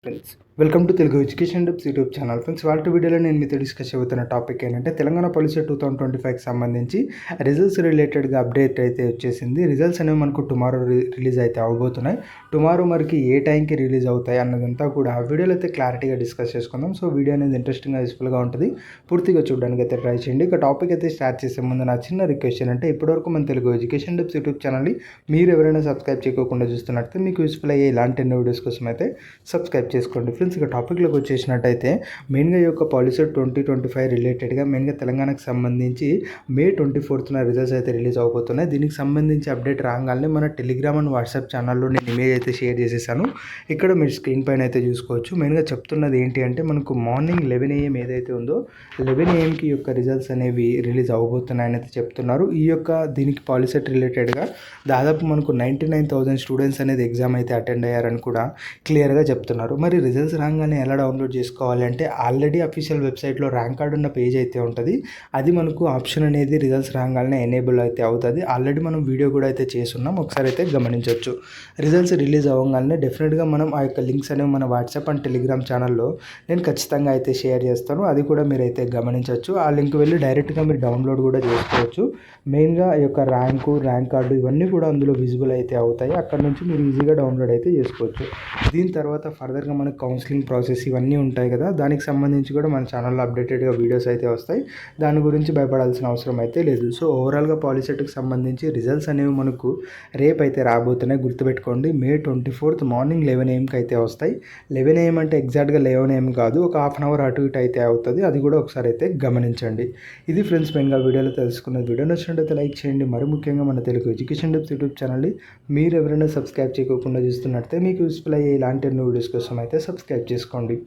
Friends, welcome to Telugu education tips YouTube channel. Friends, వాళ్ళ వీడియోలో నేను మీతో డిస్కస్ అవుతున్న టాపిక్ ఏంటంటే తెలంగాణ పాలసీ 2025కి సంబంధించి రిజల్ట్స్ రిలేటెడ్గా అప్డేట్ అయితే వచ్చేసింది. రిజల్ట్స్ అనేవి మనకు టుమారో రిలీజ్ అయితే అవబోతున్నాయి. టుమారో మనకి ఏ టైంకి రిలీజ్ అవుతాయి అన్నదంతా కూడా ఆ వీడియోలో అయితే క్లారిటీగా డిస్కస్ చేసుకుందాం. సో వీడియో అనేది ఇంట్రెస్టింగ్గా యూస్ఫుల్గా ఉంటుంది. పూర్తిగా చూడడానికి అయితే ట్రై చేయండి. ఇక టాపిక్ అయితే స్టార్ట్ చేసే ముందు నా చిన్న రిక్వెస్ట్ ఏంటంటే ఇప్పటివరకు మన తెలుగు ఎడ్యుకేషన్ టిప్స్ యూట్యూబ్ ఛానల్ని మీరు ఎవరైనా సబ్స్క్రైబ్ చేయకుండా చూస్తున్నట్లయితే మీకు యూస్ఫుల్ అయ్యే ఇలాంటి ఎన్నో వీడియోస్ కోసం అయితే సబ్స్క్రైబ్ చేసుకోండి. ఫ్రెండ్స్, ఇక టాపిక్లోకి వచ్చేసినట్టయితే మెయిన్గా ఈ యొక్క పాలసీ 2025 రిలేటెడ్గా మెయిన్గా తెలంగాణకు సంబంధించి మే 24న రిజల్ట్స్ అయితే రిలీజ్ అవబోతున్నాయి. దీనికి సంబంధించి అప్డేట్ రాగానే మన టెలిగ్రామ్ అండ్ వాట్సాప్ ఛానల్లో నేను ఇమేజ్ అయితే షేర్ చేసేసాను. ఇక్కడ మీరు స్క్రీన్ పైన అయితే చూసుకోవచ్చు. మెయిన్గా చెప్తున్నది ఏంటి అంటే మనకు మార్నింగ్ 11 AM ఏదైతే ఉందో 11 AMకి యొక్క రిజల్ట్స్ అనేవి రిలీజ్ అవబోతున్నాయని అయితే చెప్తున్నారు. ఈ యొక్క దీనికి పాలసీ రిలేటెడ్గా దాదాపు మనకు 99,000 స్టూడెంట్స్ అనేది ఎగ్జామ్ అయితే అటెండ్ అయ్యారని కూడా క్లియర్గా చెప్తున్నారు. మరి రిజల్ట్స్ రాగానే ఎలా డౌన్లోడ్ చేసుకోవాలి అంటే ఆల్రెడీ అఫీషియల్ వెబ్సైట్లో ర్యాంక్ కార్డ్ ఉన్న పేజ్ అయితే ఉంటుంది. అది మనకు ఆప్షన్ అనేది రిజల్ట్స్ రాగానే ఎనేబుల్ అయితే అవుతుంది. ఆల్రెడీ మనం వీడియో కూడా అయితే చేస్తున్నాం, ఒకసారి అయితే గమనించవచ్చు. రిజల్ట్స్ రిలీజ్ అవ్వగానే డెఫినెట్గా మనం ఆ యొక్క లింక్స్ అనేవి మన వాట్సాప్ అండ్ టెలిగ్రామ్ ఛానల్లో నేను ఖచ్చితంగా అయితే షేర్ చేస్తాను. అది కూడా మీరు అయితే గమనించవచ్చు. ఆ లింక్ వెళ్ళి డైరెక్ట్గా మీరు డౌన్లోడ్ కూడా చేసుకోవచ్చు. మెయిన్గా ఈ యొక్క ర్యాంక్ కార్డు ఇవన్నీ కూడా అందులో విజిబుల్ అయితే అవుతాయి. అక్కడ నుంచి మీరు ఈజీగా డౌన్లోడ్ అయితే చేసుకోవచ్చు. దీని తర్వాత ఫర్దర్గా మనకు కౌన్సిలింగ్ ప్రాసెస్ ఇవన్నీ ఉంటాయి కదా, దానికి సంబంధించి కూడా మన ఛానల్లో అప్డేటెడ్గా వీడియోస్ అయితే వస్తాయి. దాని గురించి భయపడాల్సిన అవసరం అయితే లేదు. సో ఓవరాల్గా పాలిసెట్కి సంబంధించి రిజల్ట్స్ అనేవి మనకు రేపు అయితే రాబోతున్నాయి. గుర్తుపెట్టుకోండి, మే 24th మార్నింగ్ 11 AMకి అయితే వస్తాయి. 11 AM అంటే ఎగ్జాక్ట్గా 11 AM కాదు, ఒక హాఫ్ అన్ అవర్ అటు ఇటు అయితే అవుతుంది. అది కూడా ఒకసారి అయితే గమనించండి. ఇది ఫ్రెండ్స్ మెయిన్గా వీడియోలో తెలుసుకున్నది. వీడియో నచ్చినట్టయితే లైక్ చేయండి. మరి ముఖ్యంగా మన తెలుగు ఎడ్యుకేషన్ టిప్స్ యూట్యూబ్ ఛానల్ని మీరు ఎవరైనా సబ్స్క్రైబ్ చేయకుండా చూస్తున్నట్టే మీకు యూస్ఫుల్ అయ్యే ఇలాంటి ఎన్నో వీడియోస్ కోసం అయితే సబ్స్క్రైబ్ చేసుకోండి.